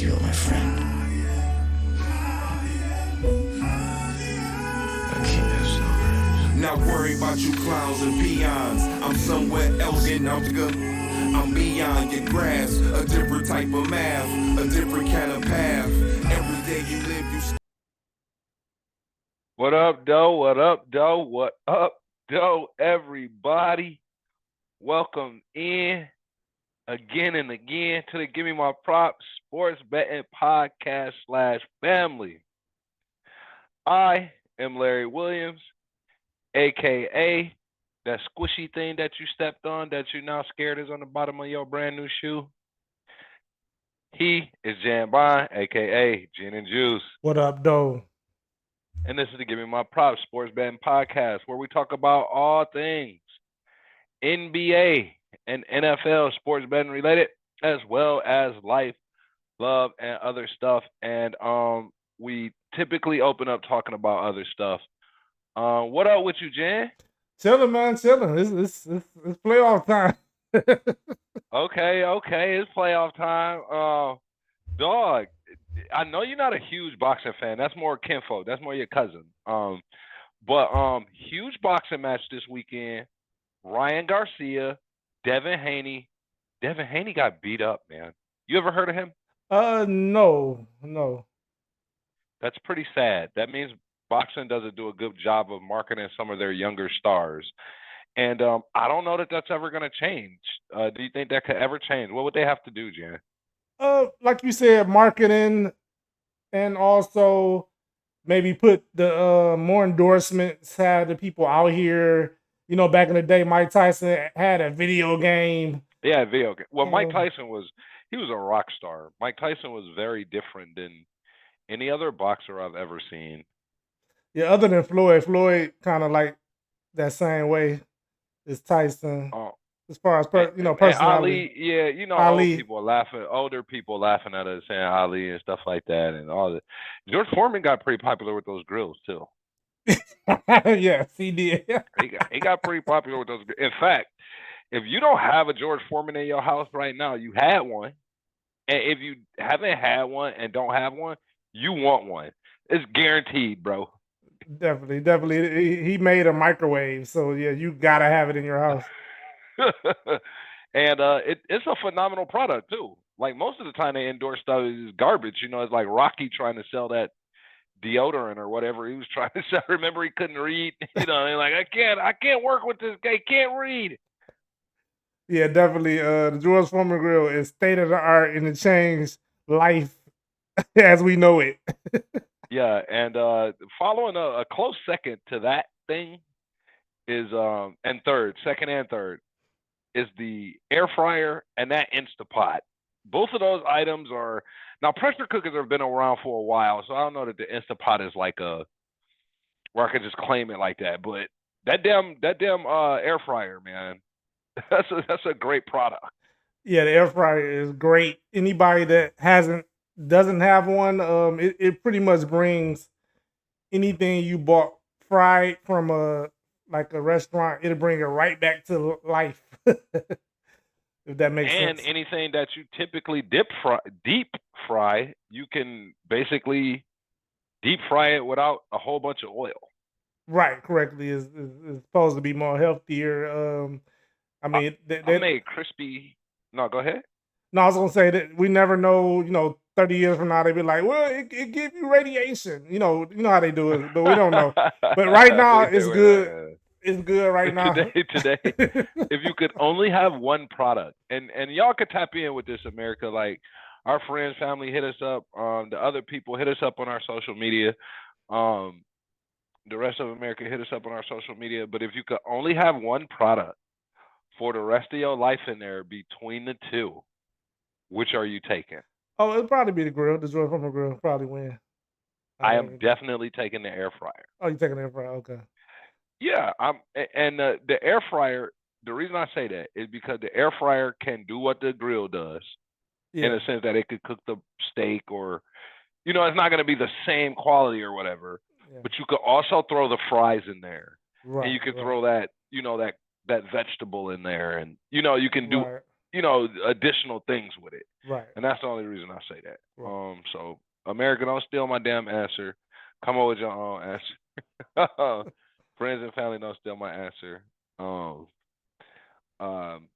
you, my friend. Not worry about you clowns and peons. I'm somewhere else getting out the good. I'm beyond your grasp. A different type of math, a different kind of path. Every day you live, you. What up, doe? What up, doe? What up, doe? Everybody, welcome in again and again to the Give Me My Props Sports Betting Podcast / Family. I am Larry Williams, aka that squishy thing that you stepped on that you're now scared is on the bottom of your brand new shoe. He is Jan Bond, aka Gin and Juice. What up, though? And this is the Give Me My Props Sports Betting Podcast, where we talk about all things NBA and NFL sports betting related, as well as life, love, and other stuff. And we typically open up talking about other stuff. What up with you, Jan? Chilling, man, chilling. It's playoff time. Okay, it's playoff time. Dog, I know you're not a huge boxing fan. That's more kinfolk. That's more your cousin. But huge boxing match this weekend. Ryan Garcia, Devin Haney. Devin Haney got beat up, man. You ever heard of him? No. That's pretty sad. That means boxing doesn't do a good job of marketing some of their younger stars. And I don't know that that's ever going to change. Do you think that could ever change? What would they have to do, Jan? Like you said, marketing, and also maybe put the more endorsements, have the people out here. You know, back in the day, Mike Tyson had a video game. Yeah, video game. Well, Mike Tyson was a rock star. Mike Tyson was very different than any other boxer I've ever seen. Yeah, other than Floyd. Floyd kind of like that same way as Tyson. As far as personality. Ali, yeah, Ali. older people laughing at us saying Ali and stuff like that, and all that. George Foreman got pretty popular with those grills too. Yes, he did. he got pretty popular with those. In fact, if you don't have a George Foreman in your house right now, you had one, and if you haven't had one and don't have one, you want one. It's guaranteed, bro. Definitely. He made a microwave, so yeah, you gotta have it in your house. And it's a phenomenal product too. Like most of the time they endorse stuff is garbage. It's like Rocky trying to sell that deodorant or whatever he was trying to sell. Remember, he couldn't read. Like I can't work with this guy. He can't read. Yeah, definitely. The George Foreman grill is state of the art, and it changed life as we know it. Yeah, and following a close second to that thing is second and third is the air fryer and that Instapot. Both of those items are now pressure cookers have been around for a while, so I don't know that the Instapot is like where I could just claim it like that. But that damn air fryer, man, that's a great product. Yeah, the air fryer is great. Anybody that doesn't have one, it pretty much brings anything you bought fried from a restaurant, it'll bring it right back to life. If that makes sense. And anything that you typically deep fry, you can basically deep fry it without a whole bunch of oil. Right, correctly is supposed to be more healthier. I mean, they made crispy. No, go ahead. No, I was gonna say that we never know. 30 years from now, they be like, "Well, it gives you radiation." You know how they do it, but we don't know. But right now, it's good. It's good right now. Today, if you could only have one product, and y'all could tap in with this, America. Like our friends, family, hit us up. The other people hit us up on our social media. The rest of America hit us up on our social media. But if you could only have one product for the rest of your life in there between the two, which are you taking? Oh, it'll probably be the grill. The George Foreman grill probably win. I am definitely taking the air fryer. Oh, you're taking the air fryer? Okay. Yeah, the air fryer. The reason I say that is because the air fryer can do what the grill does, in a sense that it could cook the steak, or it's not going to be the same quality or whatever. Yeah. But you could also throw the fries in there, and you could throw that that vegetable in there, and you can do additional things with it. Right. And that's the only reason I say that. Right. So America, don't steal my damn answer. Come up with your own answer. Friends and family, don't steal my answer. Um,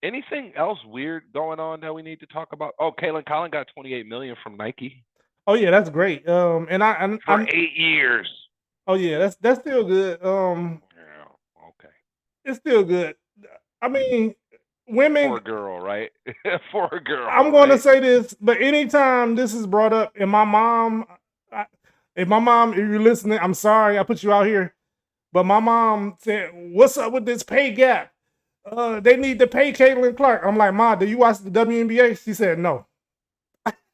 anything else weird going on that we need to talk about? Oh, Kalen Collin got $28 million from Nike Oh yeah, that's great. And for I'm 8 years. oh yeah, that's still good. Yeah, okay. It's still good. I mean, For women. a girl, right? For a girl. I'm going to right? say this, but anytime this is brought up, and my mom, if you're listening, I'm sorry I put you out here, but my mom said, "What's up with this pay gap? They need to pay Caitlin Clark." I'm like, "Ma, do you watch the WNBA?" She said, "No."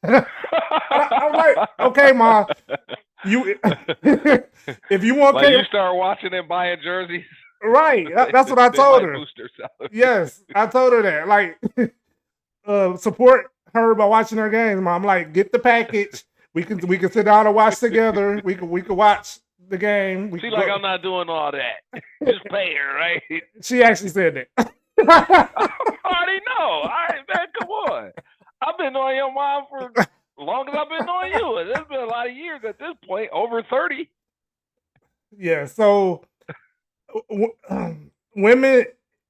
I'm like, "Okay, Ma, you if you want Like you Caitlin, start watching and buying jerseys. right?" That's what I They told might her. boost their salary. Yes, I told her that. Like, support her by watching her games, Mom. I'm like, get the package. We can sit down and watch together. We can watch the game. She's like, I'm not doing all that. Just pay her, right? She actually said that. I already know. All right, man, come on. I've been knowing your mom for as long as I've been knowing you. And it's been a lot of years at this point, over 30. Yeah. So, women,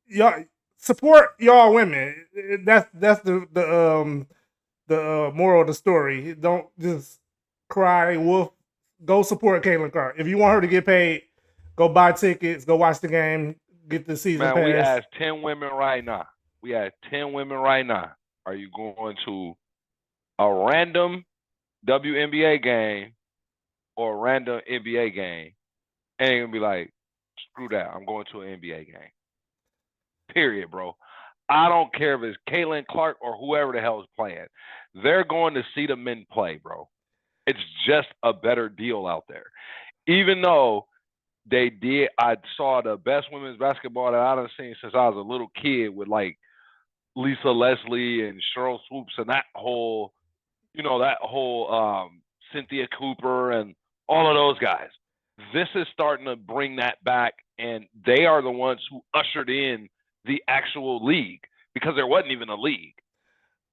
y'all support y'all women. That's the moral of the story. Don't just cry wolf. Go support Caitlin Clark. If you want her to get paid, go buy tickets, go watch the game, get the season Man, pass. we asked 10 women right now. Are you going to a random WNBA game or a random NBA game? And you're going to be like, screw that. I'm going to an NBA game. Period, bro. I don't care if it's Caitlin Clark or whoever the hell is playing. They're going to see the men play, bro. It's just a better deal out there. Even though I saw the best women's basketball that I've seen since I was a little kid with like Lisa Leslie and Cheryl Swoops and that whole Cynthia Cooper and all of those guys. This is starting to bring that back, and they are the ones who ushered in the actual league because there wasn't even a league.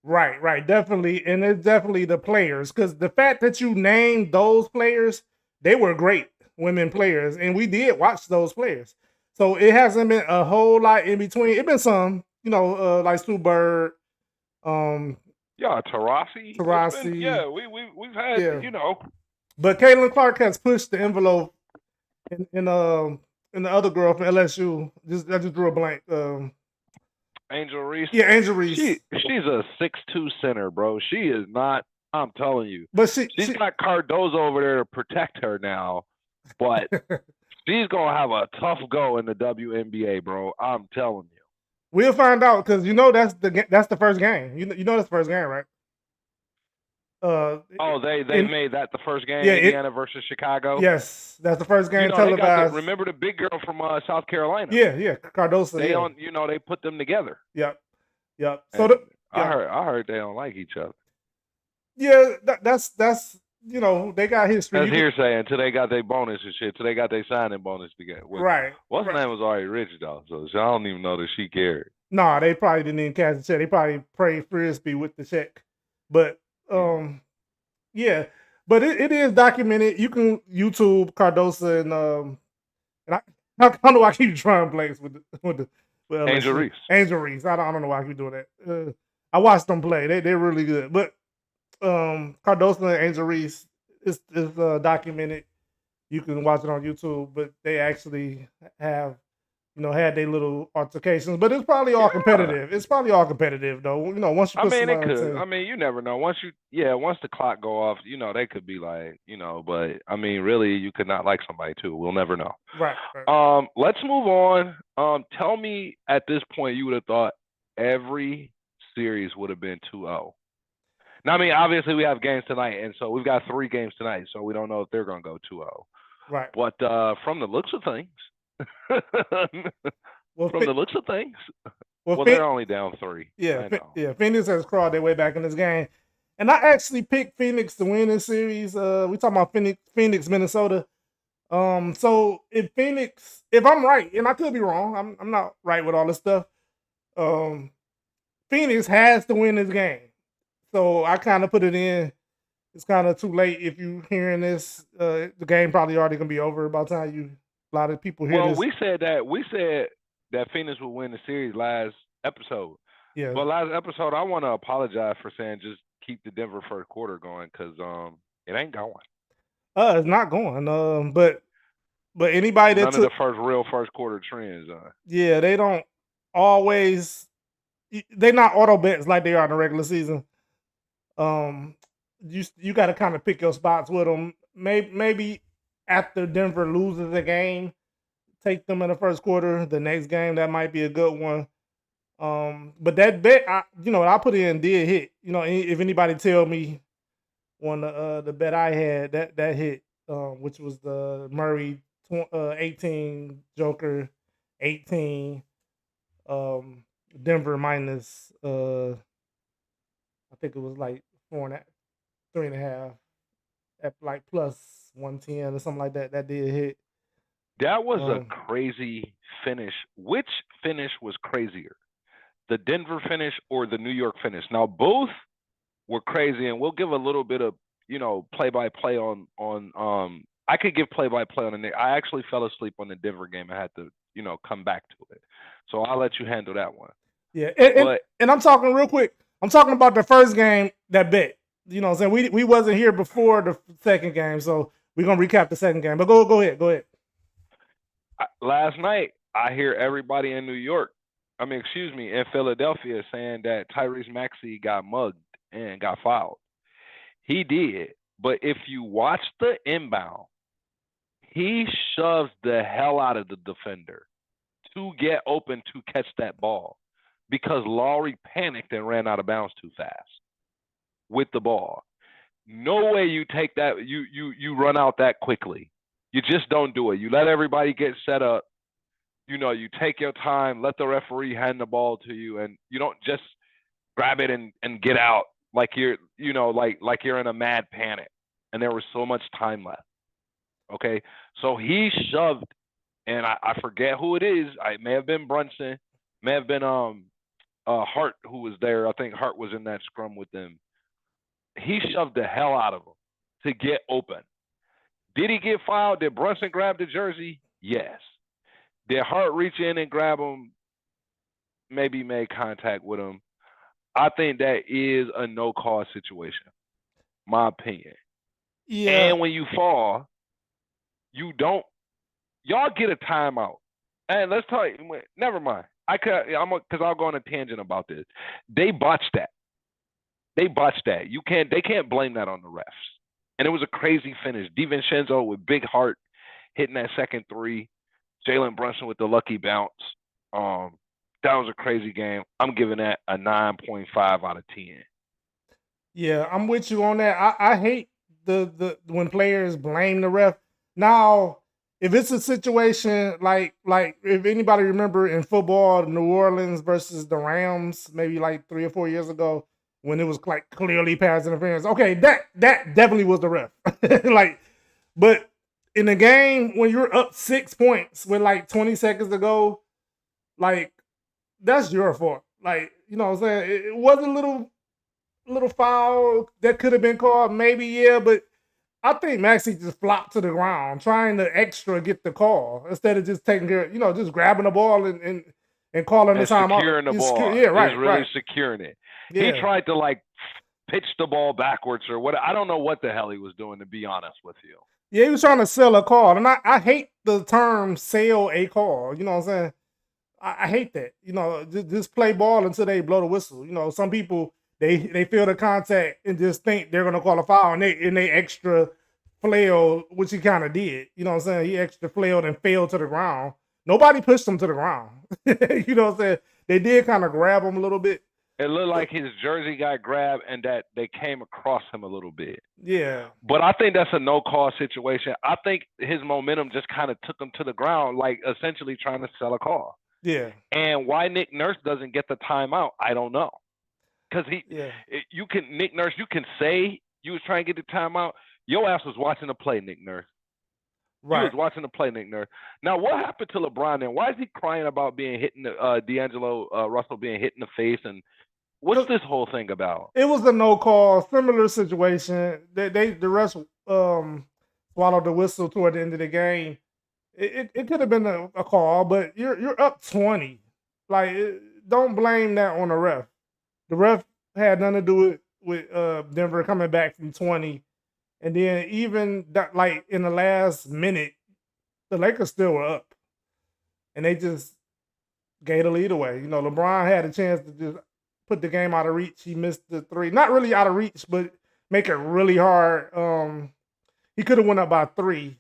Right, definitely, and it's definitely the players, because the fact that you named those players, they were great women players, and we did watch those players. So it hasn't been a whole lot in between. It's been some, like Sue Bird, Yeah, Taurasi. Taurasi. We've had, But Caitlin Clark has pushed the envelope in the other girl from LSU. I just drew a blank. Angel Reese. Yeah, Angel Reese. She's a 6'2" center, bro. She is not. I'm telling you. But she's got Cardozo over there to protect her now, but she's gonna have a tough go in the WNBA, bro. I'm telling you. We'll find out, because that's the first game. You know that's the first game, right? They made that the first game, Indiana versus Chicago. Yes, that's the first game televised. Remember the big girl from South Carolina? Yeah, Cardoso. They put them together. Yep. So I heard they don't like each other. Yeah, that's they got history. That's hearsay until they got their bonus and shit. Until they got their signing bonus together. Right. What's her name was already rich though, so I don't even know that she cared. No, they probably didn't even cash the check. They probably prayed Frisbee with the check. But yeah, but it is documented. You can YouTube Cardoso and I don't know why I keep trying plays with Angel Reese. Angel Reese. I don't know why I keep doing that. I watched them play. They're really good. But Cardoso and Angel Reese is documented. You can watch it on YouTube. But they actually have had their little altercations, but it's probably all competitive. It's probably all competitive, though. Once you put it could. You never know. Once the clock go off, they could be like, but really, you could not like somebody too. We'll never know. Right. Let's move on. Tell me at this point, you would have thought every series would have been 2-0. Now, obviously we have games tonight, and so we've got 3 games tonight, so we don't know if they're going to go 2-0. Right. But from the looks of things. From the looks of things, they're only down 3. Yeah, Phoenix has crawled their way back in this game, and I actually picked Phoenix to win this series. We talking about Phoenix, Minnesota. So if I'm right, and I could be wrong, I'm not right with all this stuff. Phoenix has to win this game. So I kind of put it in. It's kind of too late if you hearing this. The game probably already gonna be over by the time a lot of people hear Well, this. we said that Phoenix would win the series last episode. Yeah. But last episode, I want to apologize for saying just keep the Denver first quarter going because it ain't going. It's not going. But anybody that None of took, the real first quarter trends. yeah, they don't always. They not auto bets like they are in the regular season. You got to kind of pick your spots with them. Maybe after Denver loses a game, take them in the first quarter. The next game that might be a good one. But that bet, I put in did hit. If anybody tell me on the bet I had that hit, which was the Murray 18, Joker 18, Denver minus I think it was like 3.5 at like plus 110 or something like that. That did hit. That was a crazy finish. Which finish was crazier? The Denver finish or the New York finish? Now both were crazy, and we'll give a little bit of play-by-play on I could give play-by-play on the I actually fell asleep on the Denver game. I had to come back to it, so I'll let you handle that one. Yeah, and I'm talking real quick. I'm talking about the first game that bet. You know what I'm saying? We wasn't here before the second game, so we're gonna recap the second game. But go ahead. Last night, I hear everybody in in Philadelphia saying that Tyrese Maxey got mugged and got fouled. He did, but if you watch the inbound, he shoves the hell out of the defender to get open to catch that ball because Lowry panicked and ran out of bounds too fast with the ball. No way you take that, you run out that quickly. You just don't do it. You let everybody get set up. You take your time, let the referee hand the ball to you, and you don't just grab it and get out like you're, like you're in a mad panic. And there was so much time left. Okay, so he shoved, and I forget who it is. It may have been Brunson, may have been Hart who was there. I think Hart was in that scrum with them. He shoved the hell out of him to get open. Did he get fouled? Did Brunson grab the jersey? Yes. Did Hart reach in and grab him? Maybe made contact with him. I think that is a no-call situation, my opinion. Yeah. And when you fall, y'all get a timeout. And let's tell you, never mind. Because I'll go on a tangent about this. They botched that. They can't blame that on the refs. And it was a crazy finish. DiVincenzo with big heart hitting that second three. Jalen Brunson with the lucky bounce. That was a crazy game. I'm giving that a 9.5 out of 10. Yeah, I'm with you on that. I hate the when players blame the ref. Now, if it's a situation like if anybody remember in football, New Orleans versus the Rams, maybe like 3 or 4 years ago, when it was like clearly pass interference. Okay, that definitely was the ref. But in the game when you're up 6 points with like 20 seconds to go, like that's your fault. Like, you know what I'm saying? It was a little foul that could have been called, maybe, yeah, but I think Maxey just flopped to the ground trying to extra get the call instead of just taking care, just grabbing the ball and calling the timeout. Securing the ball. Yeah, right. He's really securing it. Yeah. He tried to pitch the ball backwards or what. I don't know what the hell he was doing, to be honest with you. Yeah, he was trying to sell a call. And I hate the term sell a call. You know what I'm saying? I hate that. Just play ball until they blow the whistle. Some people they feel the contact and just think they're gonna call a foul and they extra flail, which he kind of did. You know what I'm saying? He extra flailed and fell to the ground. Nobody pushed him to the ground. You know what I'm saying? They did kind of grab him a little bit. It looked like his jersey got grabbed and that they came across him a little bit. Yeah. But I think that's a no-call situation. I think his momentum just kind of took him to the ground, like essentially trying to sell a call. Yeah. And why Nick Nurse doesn't get the timeout, I don't know. Because Nick Nurse, you can say you was trying to get the timeout. Your ass was watching the play, Nick Nurse. Right. You was watching the play, Nick Nurse. Now, what happened to LeBron then? Why is he crying about being hit in D'Angelo Russell being hit in the face and What's this whole thing about? It was a no call, similar situation. The refs swallowed the whistle toward the end of the game. It could have been a call, but you're up 20. Like, don't blame that on the ref. The ref had nothing to do with Denver coming back from 20, and then even that, like in the last minute, the Lakers still were up, and they just gave the lead away. You know, LeBron had a chance to just put the game out of reach. He missed the three, not really out of reach, but make it really hard. He could have went up by 3.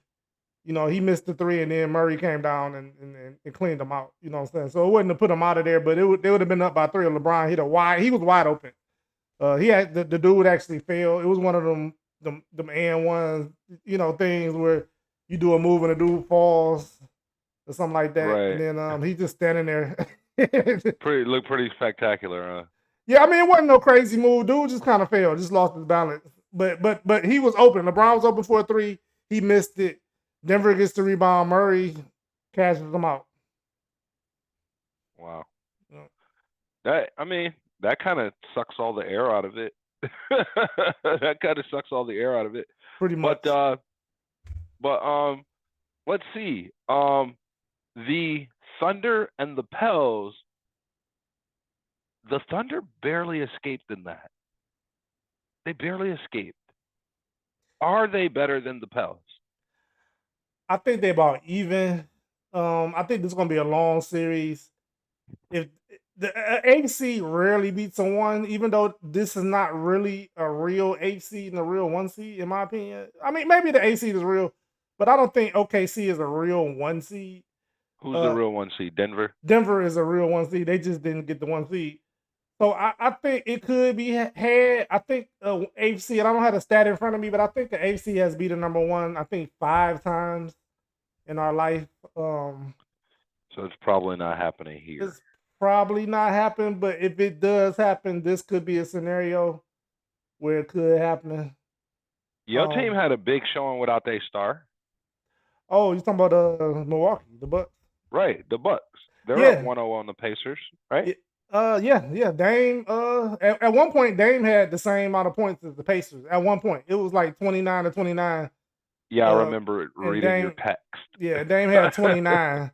You know, he missed the 3, and then Murray came down and cleaned them out. You know what I'm saying? So it wouldn't have put him out of there, but they would have been up by 3. Or LeBron hit a wide. He was wide open. He had the dude actually fell. It was one of them and ones, you know, things where you do a move and a dude falls or something like that, Right. and then he just standing there. Looked pretty spectacular, huh? Yeah, I mean, it wasn't no crazy move. Dude just kind of fell, just lost his balance. But he was open. LeBron was open for a 3. He missed it. Denver gets the rebound. Murray cashes them out. Wow. Yeah. That kind of sucks all the air out of it. That kind of sucks all the air out of it. Pretty much. But let's see. The Thunder and the Pels. The Thunder barely escaped in that. They barely escaped. Are they better than the Pels? I think they're about even. I think this is gonna be a long series. If the AC rarely beats a 1, even though this is not really a real 8 seed and a real 1 seed, in my opinion. I mean, maybe the 8 seed is real, but I don't think OKC is a real 1 seed. Who's the real 1 seed? Denver? Denver is a real 1 seed. They just didn't get the 1 seed. So I think it could be had. I think AFC, and I don't have the stat in front of me, but I think the AFC has beaten number 1, I think 5 times in our life. So it's probably not happening here. It's probably not happen, but if it does happen, this could be a scenario where it could happen. Your team had a big showing without their star. Oh, you're talking about Milwaukee, the Bucks? Right, the Bucks. They're up 1-0 on the Pacers, right? Yeah. Dame. At one point, Dame had the same amount of points as the Pacers. At one point, it was like 29-29. Yeah, I remember reading your text. Yeah, Dame had 29.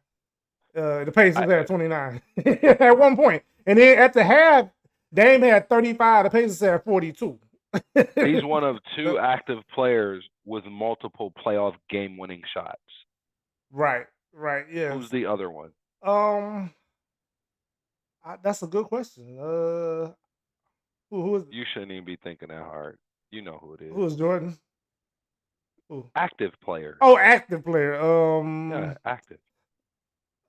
The Pacers had 29 at one point, and then at the half, Dame had 35. The Pacers had 42. He's one of 2 active players with multiple playoff game-winning shots. Right. Yeah. Who's the other one? That's a good question. Who is it? You shouldn't even be thinking that hard. You know who it is. Who is Jordan? Who? Active player. Oh, active player. Yeah, active.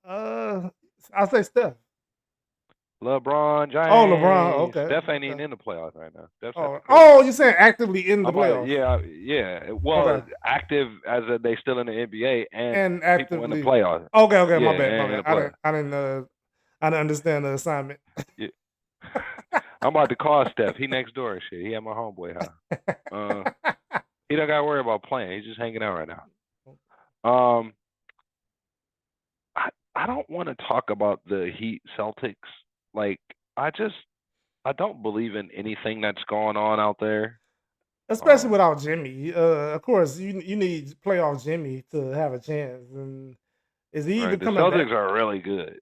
I'll say Steph. LeBron James. Oh, LeBron. Okay. Steph ain't even in the playoffs right now. You're saying actively in the playoffs? Yeah. Well, active as they still in the NBA and actively people in the playoffs. Okay. My bad. I didn't understand the assignment. Yeah. I'm about to call Steph. He next door and shit. He at my homeboy house. He don't got to worry about playing. He's just hanging out right now. I don't want to talk about the Heat Celtics. Like, I don't believe in anything that's going on out there. Especially without Jimmy. Of course, you need playoff Jimmy to have a chance. And is he even coming back? The Celtics are really good.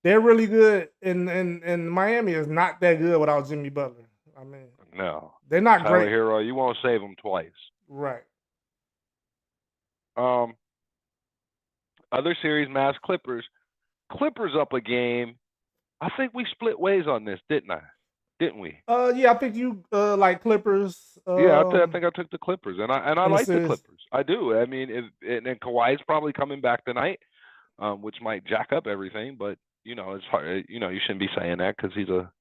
They're really good, and Miami is not that good without Jimmy Butler. I mean, no, they're not Tyler great. Hero, you won't save them twice. Right. Other series, Mavs Clippers. Clippers up a game. I think we split ways on this, didn't we? Yeah, I think you like Clippers. Yeah, I think I took the Clippers, and I like the Clippers. I do. I mean, and Kawhi's probably coming back tonight, which might jack up everything. But you know, it's hard. You know, you shouldn't be saying that because he's a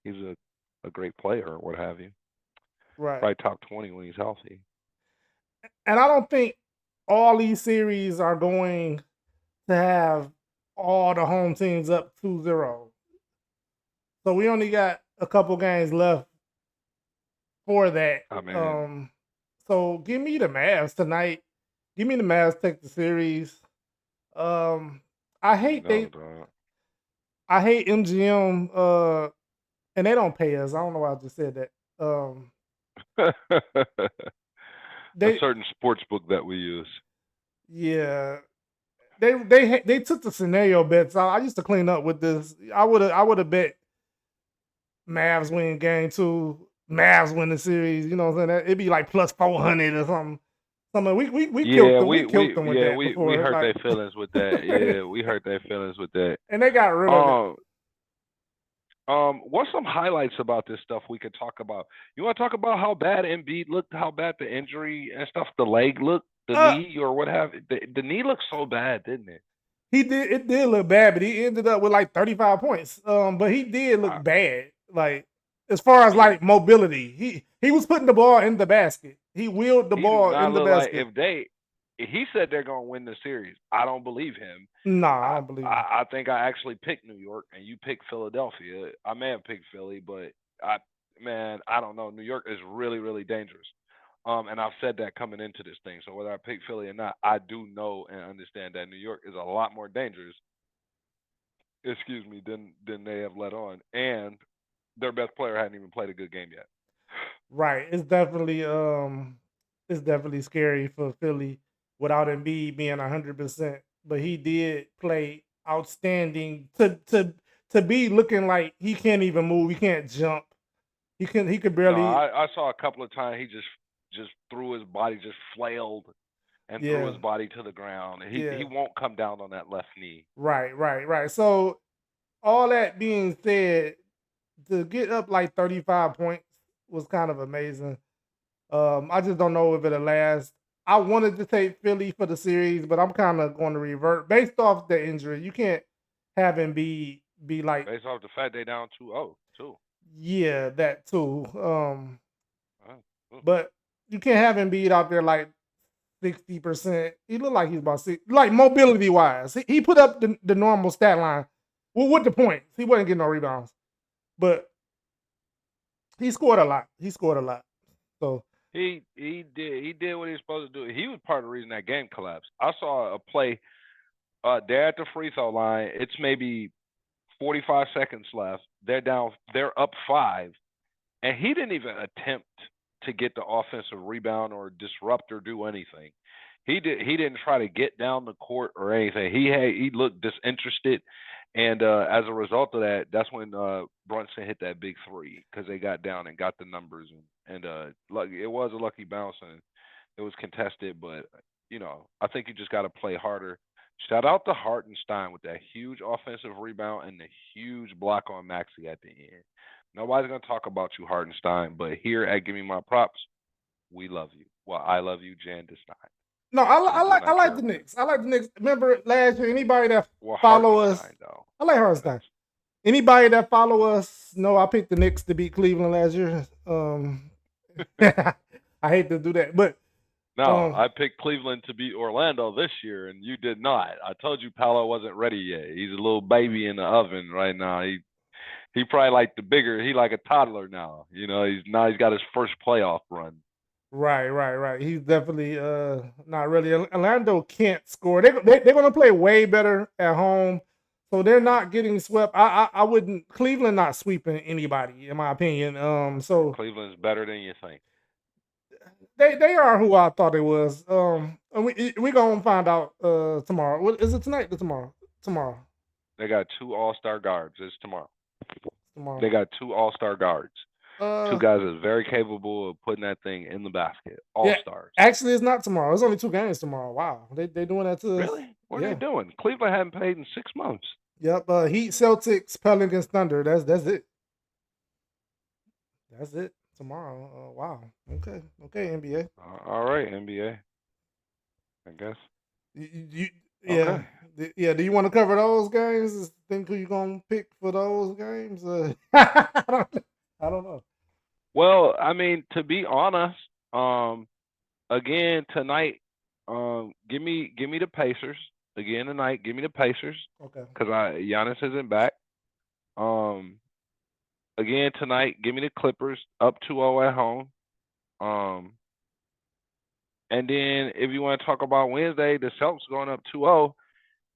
great player or what have you. Right. Probably top 20 when he's healthy. And I don't think all these series are going to have all the home teams up 2-0. So we only got a couple games left for that. I mean, so give me the Mavs tonight. Give me the Mavs take the series. I hate MGM and they don't pay us. I don't know why I just said that. A They certain sports book that we use. yeah. They took the scenario bets. I used to clean up with this. I would have bet Mavs win game two, Mavs win the series. You know what I'm saying? It'd be like plus 400 or something. Something we killed Yeah, them. We killed them with that we before. hurt Like, their feelings with that. Yeah, we hurt their feelings with that. and they got rid of it. Um, what's some highlights about this stuff we could talk about? You want to talk about how bad Embiid looked, how bad the injury and stuff, the leg looked, the Uh, knee or what have it. The knee looked so bad, didn't it? it did look bad, but he ended up with like 35 points. But he did I, look bad. Like as far as he like mobility, he was putting the ball in the basket. He wheeled the he do ball not in the look like basket. he said they're gonna win the series. I don't believe him. Nah, I I, don't believe him. I think I actually picked New York and you picked Philadelphia. I may have picked Philly, but I don't know. New York is really, really dangerous. And I've said that coming into this thing. So whether I pick Philly or not, I do know and understand that New York is a lot more dangerous, excuse me, than they have let on. And their best player hadn't even played a good game yet. Right. It's definitely scary for Philly without Embiid being 100%. But he did play outstanding to be looking like he can't even move, he can't jump. He could No, barely I saw a couple of times he just threw his body, just flailed and threw yeah, his body to the ground. He yeah. won't come down on that left knee. Right. So all that being said, to get up like 35 points was kind of amazing. I just don't know if it'll last. I wanted to take Philly for the series, but I'm kind of going to revert based off the injury. You can't have him be like, Based off the fact they down 2-0 too. yeah, that too. Uh, But you can't have him beat out there like 60%. He looked like he's about 60, like mobility wise. He put up the normal stat line. Well, with the points, he wasn't getting no rebounds, but he scored a lot. He scored a lot. So he did what he was supposed to do. He was part of the reason that game collapsed. I saw a play they're at the free throw line. It's maybe 45 seconds left. They're up 5 and he didn't even attempt to get the offensive rebound or disrupt or do anything. He didn't try to get down the court or anything. He looked disinterested, and as a result of that, that's when Brunson hit that big three because they got down and got the numbers and it was a lucky bounce and it was contested, but I think you just got to play harder. Shout out to Hartenstein with that huge offensive rebound and the huge block on Maxey at the end. Nobody's gonna talk about you, Hartenstein, but here at Give Me My Props, we love you. Well, I love you, Jan Stein. no, Jan does I not like care the about you. Knicks. I like the Knicks. Remember last year, anybody that Well, follow us, Hartenstein though. I like Hartenstein. Anybody that follow us know I picked the Knicks to beat Cleveland last year. I hate to do that, but No, I picked Cleveland to beat Orlando this year, and you did not. I told you Paolo wasn't ready yet. He's a little baby in the oven right now. He probably like he like a toddler now. He's got his first playoff run. right. He's definitely not really. Orlando can't score. They're gonna play way better at home, so they're not getting swept. I wouldn't. Cleveland not sweeping anybody, in my opinion. So Cleveland's better than you think. they are who I thought it was. And we gonna find out tomorrow. What is it tonight or tomorrow? Tomorrow. They got 2 All-Star guards. It's tomorrow. Tomorrow. They got 2 All-Star guards. 2 guys that's very capable of putting that thing in the basket. All-Stars. Yeah, actually, it's not tomorrow. It's only 2 games tomorrow. Wow, they doing that to us. Really? What are they doing? Cleveland hadn't played in 6 months. Yep. Heat, Celtics, Pelicans, Thunder. That's it. That's it tomorrow. Wow. Okay, NBA. All right, NBA. I guess. Yeah. Okay. Yeah. Do you want to cover those games? Think who you gonna pick for those games? I don't know. Well, I mean, to be honest, again tonight, give me the Pacers again tonight. Give me the Pacers. Okay. Because Giannis isn't back. Again tonight, give me the Clippers up 2-0 at home. And then if you want to talk about Wednesday, the Celtics going up 2-0,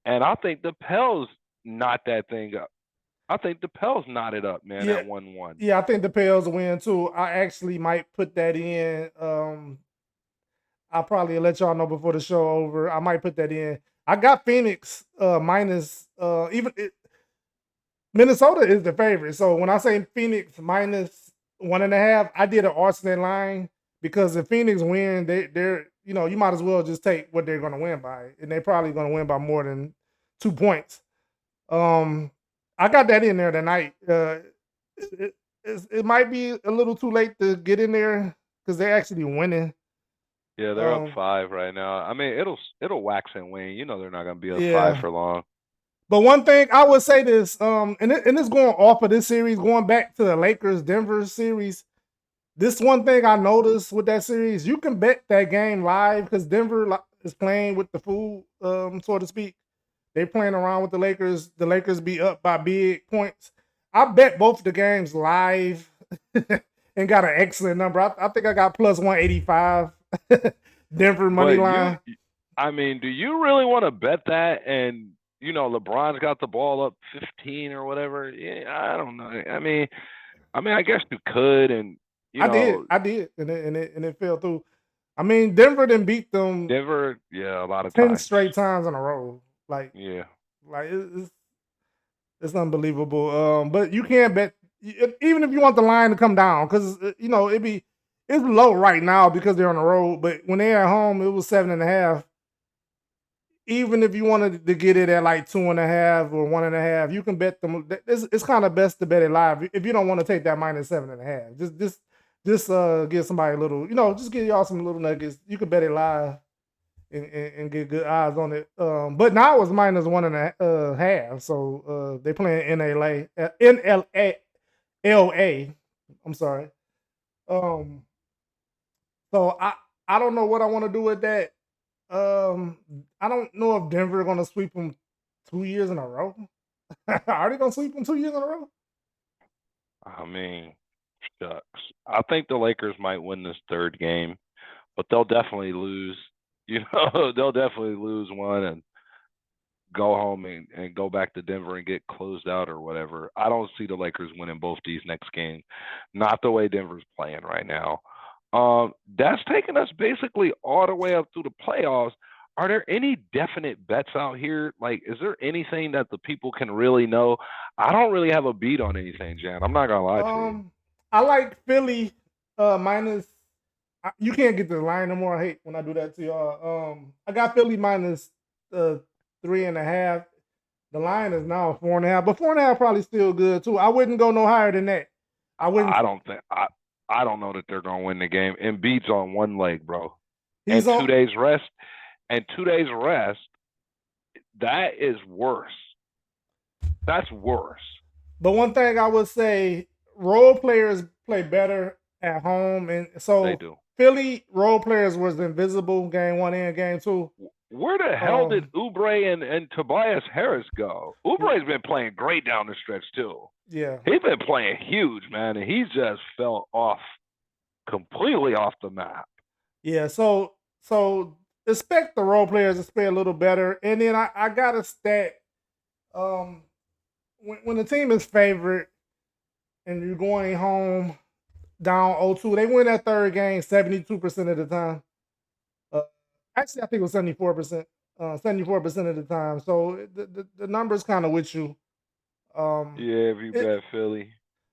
and I think the Pels knot that thing up. I think the Pels knotted up, man, Yeah, at 1-1. yeah, I think the Pels win too. I actually might put that in. I'll probably let y'all know before the show over. I might put that in. I got Phoenix minus Minnesota is the favorite. So when I say Phoenix minus 1.5, I did an alternate line because if Phoenix win, they're you might as well just take what they're gonna win by. And they're probably gonna win by more than 2 points. I got that in there tonight. It might be a little too late to get in there because they're actually winning. Yeah, they're up Um, 5 right now. I mean, it'll wax and wane. You know they're not gonna be up 5 yeah. for long. But one thing I would say this, and it's going off of this series, going back to the Lakers Denver series. This one thing I noticed with that series, you can bet that game live because Denver is playing with the food, so to speak. They playing around with the Lakers. The Lakers be up by big points. I bet both the games live and got an excellent number. I think I got plus 185 Denver money But line. I mean, do you really want to bet that? And LeBron's got the ball up 15 or whatever. Yeah, I don't know. I mean, I guess you could, and I did, and it fell through. I mean, Denver didn't beat them Denver, yeah, a lot of 10 times. straight times in a row. Like Yeah. It's unbelievable. But you can't bet even if you want the line to come down because it's low right now because they're on the road. But when they're at home, it was 7.5. Even if you wanted to get it at like 2.5 or 1.5, you can bet them. It's kind of best to bet it live if you don't want to take that minus 7.5. Just give somebody a little, just give y'all some little nuggets. You can bet it live and get good odds on it. But now it's minus 1.5. So they playing LA. I'm sorry. So I don't know what I want to do with that. I don't know if Denver are gonna sweep them 2 years in a row. Are they gonna sweep them 2 years in a row? I mean, shucks. I think the Lakers might win this third game, but they'll definitely lose. They'll definitely lose one and go home and go back to Denver and get closed out or whatever. I don't see the Lakers winning both these next games. Not the way Denver's playing right now. That's taking us basically all the way up through the playoffs. Are there any definite bets out here? Like, is there anything that the people can really know? I don't really have a beat on anything, Jan. I'm not gonna lie to you. I like Philly minus. You can't get the line no more. I hate when I do that to y'all. I got Philly minus 3.5. The line is now 4.5, but 4.5 probably still good too. I wouldn't go no higher than that. I wouldn't. I don't know that they're gonna win the game. Embiid's on one leg, bro. He's and on 2 days rest. And 2 days rest. That is worse. That's worse. But one thing I would say, role players play better at home, and so They do. Philly role players was invisible game 1 and game 2. Where the hell did Oubre and Tobias Harris go? Oubre's been playing great down the stretch too. Yeah, He's been playing huge, man, and he just fell completely off the map. Yeah, so expect the role players to play a little better, and then I got a stat. When the team is favored and you're going home down 0-2, they win that third game 72% of the time. Actually, I think it was 74%. 74% of the time. So the numbers kind of with you. Yeah, if you bet Philly.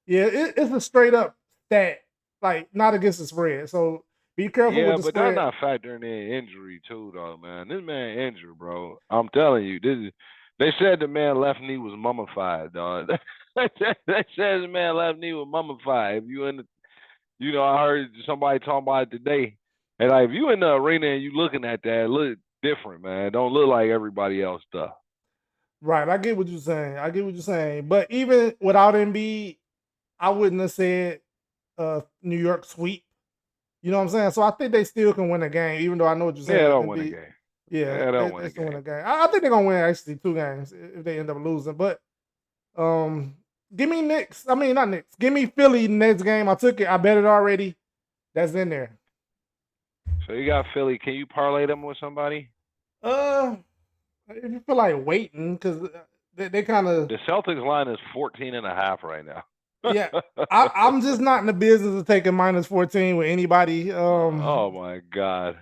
Yeah, it's a straight up stat, like not against the spread. So be careful with the but spread. that's not factoring in injury too, though, man. This man injured, bro. I'm telling you, they said the man left knee was mummified, dog. They said the man left knee was mummified. If you I heard somebody talking about it today. And like, if you in the arena and you looking at that, it look different, man. Don't look like everybody else stuff. Right, I get what you're saying. But even without Embiid, I wouldn't have said New York sweep. You know what I'm saying? So I think they still can win a game, even though I know what you're saying. Yeah, they'll win a game. Yeah, they still win a game. I think they're gonna win actually 2 games if they end up losing. But give me Knicks. I mean, not Knicks. Give me Philly next game. I took it. I bet it already. That's in there. So you got Philly. Can you parlay them with somebody? If you feel like waiting, because They kind of The Celtics line is 14.5 right now. yeah. I'm just not in the business of taking minus 14 with anybody. Oh my God.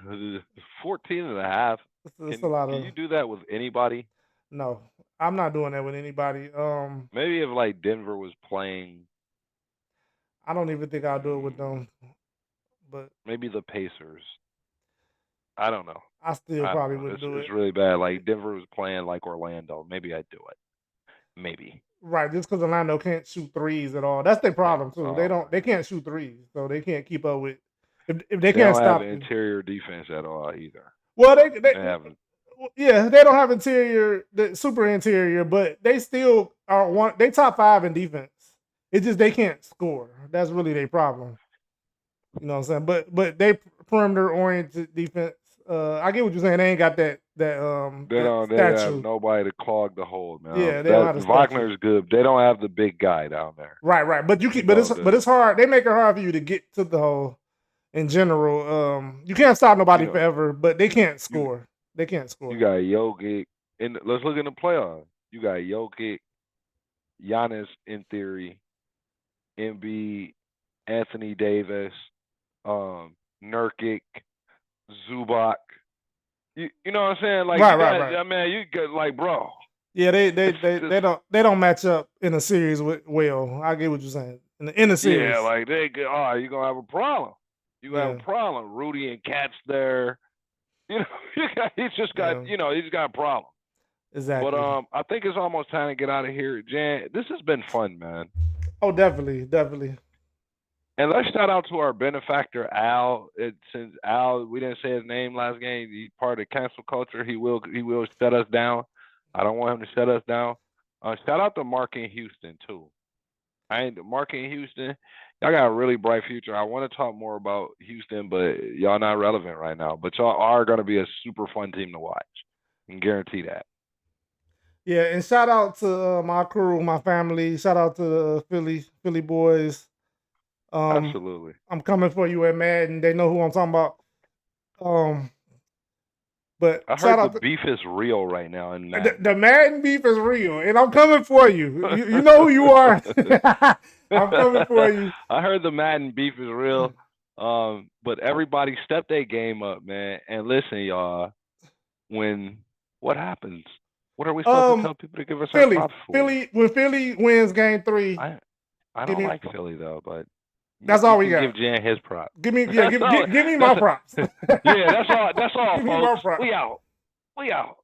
14.5. It's a lot Can of you do that with anybody? no. I'm not doing that with anybody. Maybe if like Denver was playing, I don't even think I'll do it with them. But maybe the Pacers. I don't know. I still I don't probably know. wouldn't do It's it. really bad. Like Denver was playing like Orlando. Maybe I'd do it. Maybe. Right, just because Orlando can't shoot threes at all. That's their problem too. They Oh don't. my They God. can't shoot threes, so they can't keep up with. If they They can't don't have stop you. interior defense at all either. Well, They haven't. yeah, they don't have the super interior, but they still are one. They top 5 in defense. It's just they can't score. That's really their problem. You know what I'm saying? But they perimeter oriented defense. I get what you're saying. They ain't got that They that don't. They have statue. nobody to clog the hole, man. Yeah, they don't have That the statue. Wagner's good. They don't have the big guy down there. Right. But you You can. But know, it's hard. They make it hard for you to get to the hole. In general, you can't stop nobody forever, but they can't score. They can't score. You got Jokic, and let's look in the playoffs. You got Jokic, Giannis in theory, Embiid, Anthony Davis, Nurkic, Zubac. You know what I'm saying? Like, right. I mean, you get like, bro. Yeah, they don't match up in a series well. I get what you're saying. In a series. Yeah, like you're gonna have a problem. You have a problem. Rudy and Cat's there. You know, he's just got a problem. Exactly. But I think it's almost time to get out of here. Jan, this has been fun, man. Oh, definitely. And let's shout out to our benefactor, Al. Since Al, we didn't say his name last game, he's part of cancel culture. He will shut us down. I don't want him to shut us down. Shout out to Mark in Houston too. Mark in Houston, y'all got a really bright future. I want to talk more about Houston, but y'all not relevant right now. But y'all are going to be a super fun team to watch. I can guarantee that. Yeah, and shout out to my crew, my family. Shout out to the Philly boys. Absolutely. I'm coming for you at Madden. They know who I'm talking about. But I heard the beef is real right now in Madden. The Madden beef is real, and I'm coming for you. You know who you are. I'm coming for you. I heard the Madden beef is real. But everybody step their game up, man. And listen, y'all, what happens? What are we supposed to tell people to give us our props for? When Philly wins game 3. I don't like Philly though, but that's all we got. Give Jan his props. Give me my props. Yeah, that's all. Give me my props. We out.